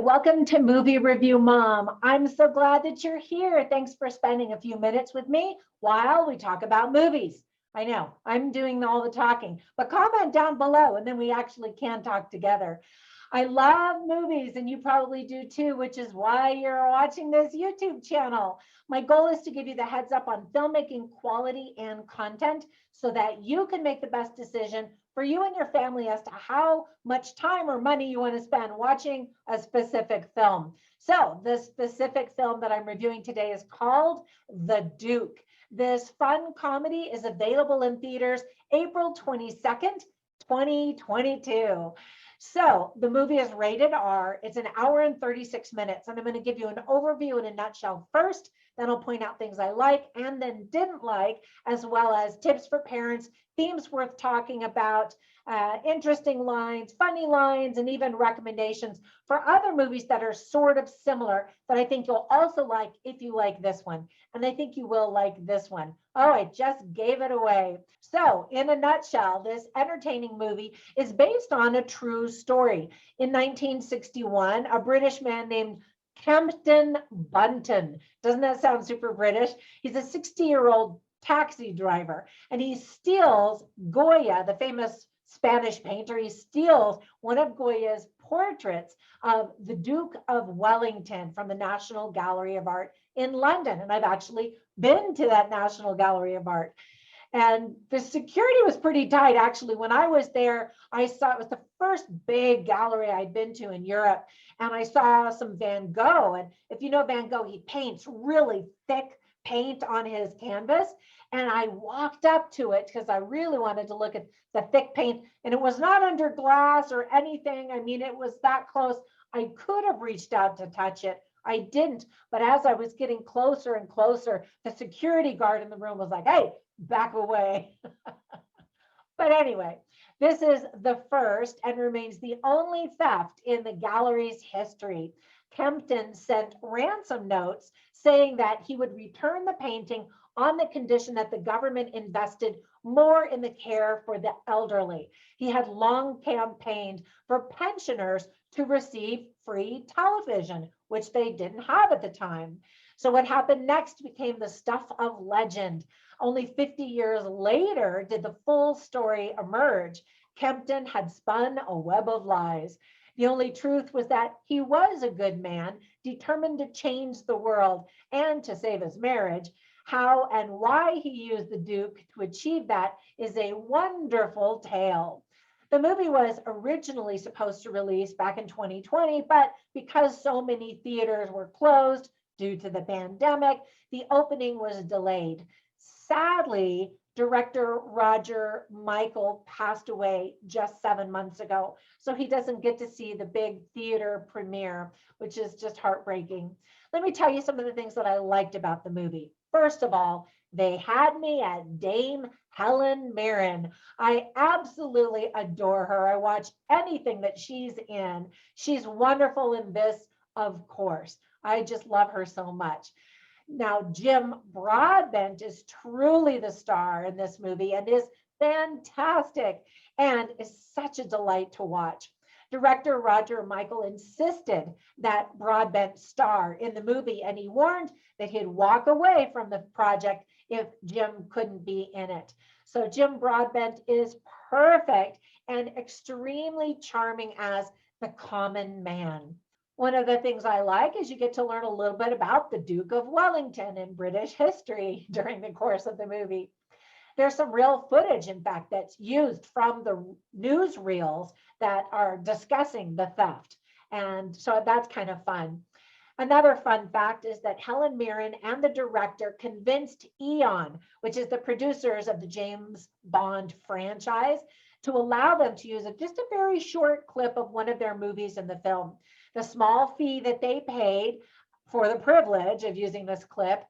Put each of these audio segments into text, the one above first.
welcome to Movie Review Mom. I'm so glad that you're here. Thanks for spending a few minutes with me while we talk about movies. I know I'm doing all the talking, but comment down below and then we actually can talk together. I love movies and you probably do too, which is why you're watching this YouTube channel. My goal is to give you the heads up on filmmaking quality and content so that you can make the best decision for you and your family as to how much time or money you want to spend watching a specific film. So the specific film that I'm reviewing today is called The Duke. This fun comedy is available in theaters April 22nd, 2022. So the movie is rated R. It's an hour and 36 minutes. And I'm going to give you an overview in a nutshell first. Then I'll point out things I like and then didn't like, as well as tips for parents, themes worth talking about, interesting lines, funny lines, and even recommendations for other movies that are sort of similar that I think you'll also like if you like this one. And I think you will like this one. Oh, I just gave it away. So in a nutshell, this entertaining movie is based on a true story. In 1961, a British man named Kempton Bunton. Doesn't that sound super British? He's a 60-year-old taxi driver and he steals Goya, the famous Spanish painter. He steals one of Goya's portraits of the Duke of Wellington from the National Gallery of Art in London. And I've actually been to that National Gallery of Art. And the security was pretty tight. Actually, when I was there, I saw it was the first big gallery I'd been to in Europe. And I saw some Van Gogh. And if you know Van Gogh, he paints really thick paint on his canvas. And I walked up to it because I really wanted to look at the thick paint. And it was not under glass or anything. I mean, it was that close. I could have reached out to touch it. I didn't. But as I was getting closer and closer, the security guard in the room was like, hey, back away. But anyway, this is the first and remains the only theft in the gallery's history. Kempton sent ransom notes saying that he would return the painting on the condition that the government invested more in the care for the elderly. He had long campaigned for pensioners to receive free television, which they didn't have at the time. So what happened next became the stuff of legend. Only 50 years later did the full story emerge. Kempton had spun a web of lies. The only truth was that he was a good man, determined to change the world and to save his marriage. How and why he used the Duke to achieve that is a wonderful tale. The movie was originally supposed to release back in 2020, but because so many theaters were closed due to the pandemic, the opening was delayed. Sadly, director Roger Michael passed away just 7 months ago, so he doesn't get to see the big theater premiere, which is just heartbreaking. Let me tell you some of the things that I liked about the movie. First of all, they had me at Dame Helen Mirren. I absolutely adore her. I watch anything that she's in. She's wonderful in this, of course. I just love her so much. Now, Jim Broadbent is truly the star in this movie and is fantastic and is such a delight to watch. Director Roger Michael insisted that Broadbent star in the movie, and he warned that he'd walk away from the project if Jim couldn't be in it. So Jim Broadbent is perfect and extremely charming as the common man. One of the things I like is you get to learn a little bit about the Duke of Wellington in British history during the course of the movie. There's some real footage, in fact, that's used from the newsreels that are discussing the theft. And so that's kind of fun. Another fun fact is that Helen Mirren and the director convinced Eon, which is the producers of the James Bond franchise, to allow them to use just a very short clip of one of their movies in the film. The small fee that they paid for the privilege of using this clip,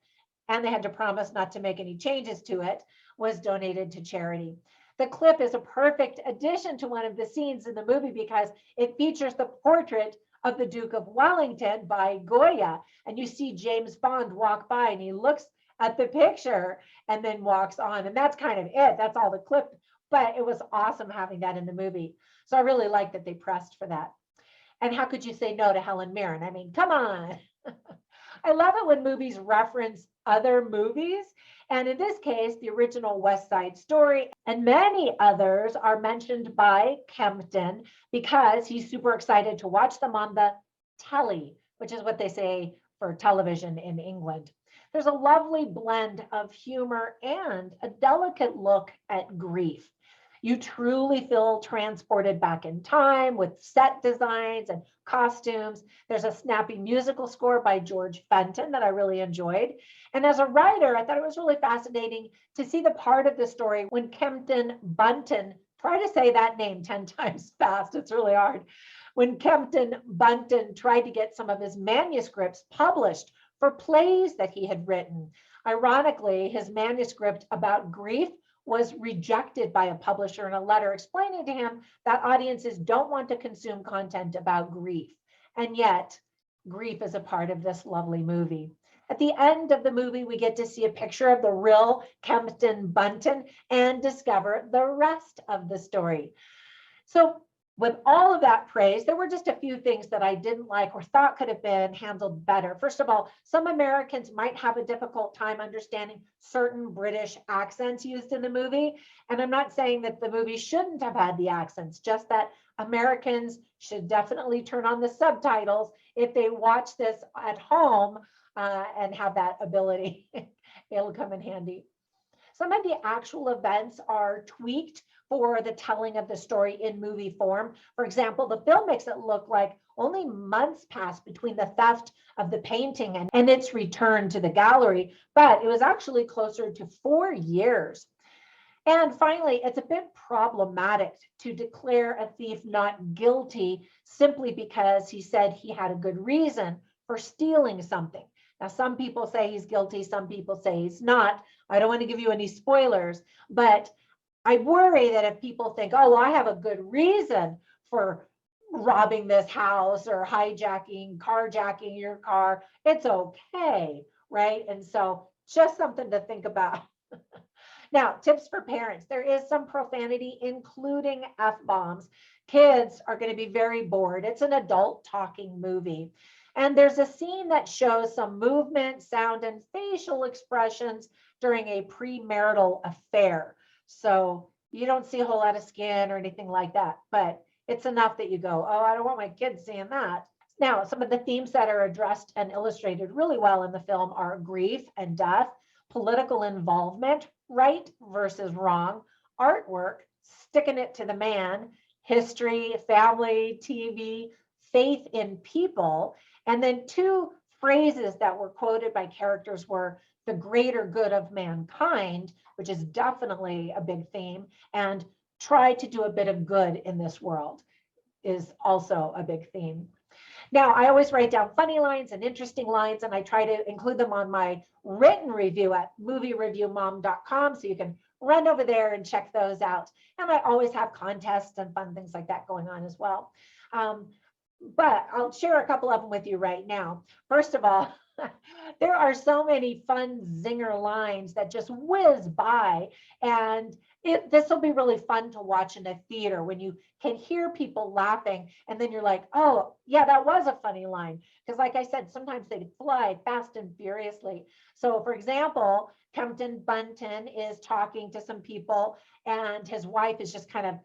and they had to promise not to make any changes to it, was donated to charity. The clip is a perfect addition to one of the scenes in the movie because it features the portrait of the Duke of Wellington by Goya. And you see James Bond walk by and he looks at the picture and then walks on. And that's kind of it. That's all the clip. But it was awesome having that in the movie. So I really like that they pressed for that. And how could you say no to Helen Mirren? I mean, come on. I love it when movies reference other movies. And in this case, the original West Side Story and many others are mentioned by Kempton because he's super excited to watch them on the telly, which is what they say for television in England. There's a lovely blend of humor and a delicate look at grief. You truly feel transported back in time with set designs and costumes. There's a snappy musical score by George Fenton that I really enjoyed. And as a writer, I thought it was really fascinating to see the part of the story when Kempton Bunton, try to say that name 10 times fast, it's really hard. When Kempton Bunton tried to get some of his manuscripts published for plays that he had written. Ironically, his manuscript about grief was rejected by a publisher in a letter explaining to him that audiences don't want to consume content about grief. And yet, grief is a part of this lovely movie. At the end of the movie, we get to see a picture of the real Kempton Bunton and discover the rest of the story. So with all of that praise, there were just a few things that I didn't like or thought could have been handled better. First of all, some Americans might have a difficult time understanding certain British accents used in the movie. And I'm not saying that the movie shouldn't have had the accents, just that Americans should definitely turn on the subtitles if they watch this at home and have that ability. It'll come in handy. Some of the actual events are tweaked for the telling of the story in movie form. For example, the film makes it look like only months passed between the theft of the painting and its return to the gallery, but it was actually closer to 4 years. And finally, it's a bit problematic to declare a thief not guilty simply because he said he had a good reason for stealing something. Now, some people say he's guilty, some people say he's not. I don't want to give you any spoilers, but I worry that if people think, oh, well, I have a good reason for robbing this house or hijacking, carjacking your car, it's okay, right? And so just something to think about. Now, tips for parents. There is some profanity, including F-bombs. Kids are going to be very bored. It's an adult talking movie. And there's a scene that shows some movement, sound, and facial expressions during a premarital affair. So you don't see a whole lot of skin or anything like that, but it's enough that you go, oh, I don't want my kids seeing that. Now, some of the themes that are addressed and illustrated really well in the film are grief and death, political involvement, right versus wrong, artwork, sticking it to the man, history, family, TV, faith in people. And then two phrases that were quoted by characters were the greater good of mankind, which is definitely a big theme, and try to do a bit of good in this world is also a big theme. Now, I always write down funny lines and interesting lines, and I try to include them on my written review at moviereviewmom.com, so you can run over there and check those out. And I always have contests and fun things like that going on as well. But I'll share a couple of them with you right now. First of all, there are so many fun zinger lines that just whiz by, and this will be really fun to watch in a theater when you can hear people laughing, and then you're like, oh, yeah, that was a funny line. Because like I said, sometimes they fly fast and furiously. So for example, Kempton Bunton is talking to some people, and his wife is just kind of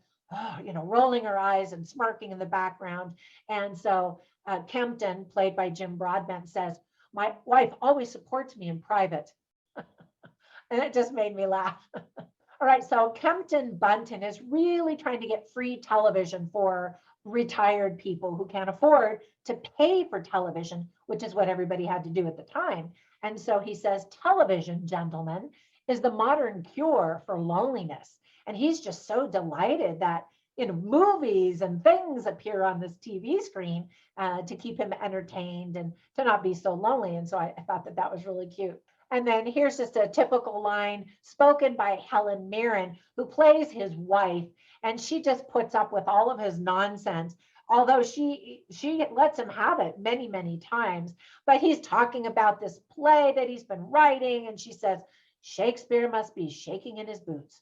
rolling her eyes and smirking in the background. And so Kempton, played by Jim Broadbent, says, my wife always supports me in private. And it just made me laugh. All right, so Kempton Bunton is really trying to get free television for retired people who can't afford to pay for television, which is what everybody had to do at the time. And so he says, television, gentlemen, is the modern cure for loneliness. And he's just so delighted that movies and things appear on this TV screen to keep him entertained and to not be so lonely. And so I thought that was really cute. And then here's just a typical line spoken by Helen Mirren, who plays his wife, and she just puts up with all of his nonsense, although she lets him have it many, many times. But he's talking about this play that he's been writing, and she says, Shakespeare must be shaking in his boots.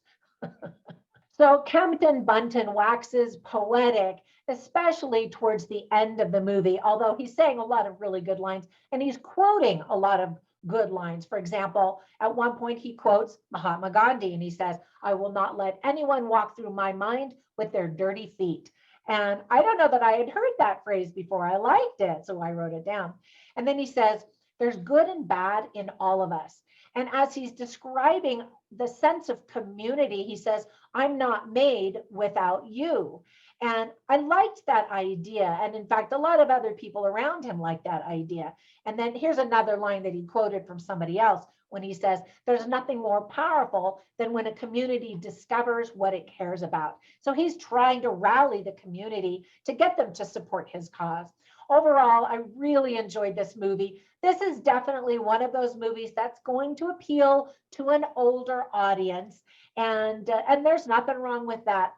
So Kempton Bunton waxes poetic, especially towards the end of the movie, although he's saying a lot of really good lines and he's quoting a lot of good lines. For example, at one point he quotes Mahatma Gandhi and he says, "I will not let anyone walk through my mind with their dirty feet." And I don't know that I had heard that phrase before. I liked it, so I wrote it down. And then he says, "There's good and bad in all of us." And as he's describing the sense of community, he says, "I'm not made without you." And I liked that idea. And in fact, a lot of other people around him liked that idea. And then here's another line that he quoted from somebody else when he says, "There's nothing more powerful than when a community discovers what it cares about." So he's trying to rally the community to get them to support his cause. Overall, I really enjoyed this movie. This is definitely one of those movies that's going to appeal to an older audience. And there's nothing wrong with that.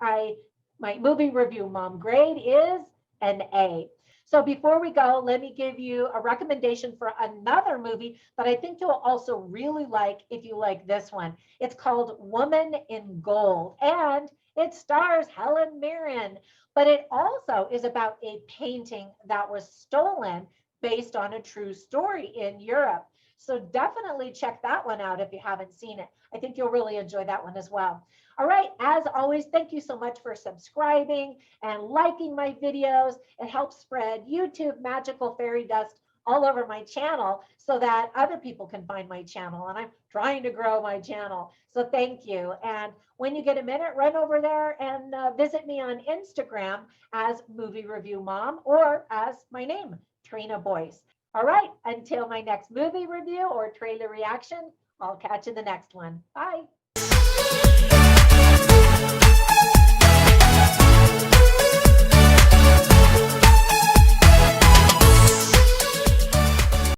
My movie review mom grade is an A. So before we go, let me give you a recommendation for another movie that I think you'll also really like if you like this one. It's called Woman in Gold, and it stars Helen Mirren, but it also is about a painting that was stolen based on a true story in Europe. So definitely check that one out if you haven't seen it. I think you'll really enjoy that one as well. All right, as always, thank you so much for subscribing and liking my videos. It helps spread YouTube magical fairy dust all over my channel so that other people can find my channel. And I'm trying to grow my channel. So thank you. And when you get a minute, run over there and visit me on Instagram as Movie Review Mom or as my name, Trina Boice. All right, until my next movie review or trailer reaction, I'll catch you in the next one. Bye.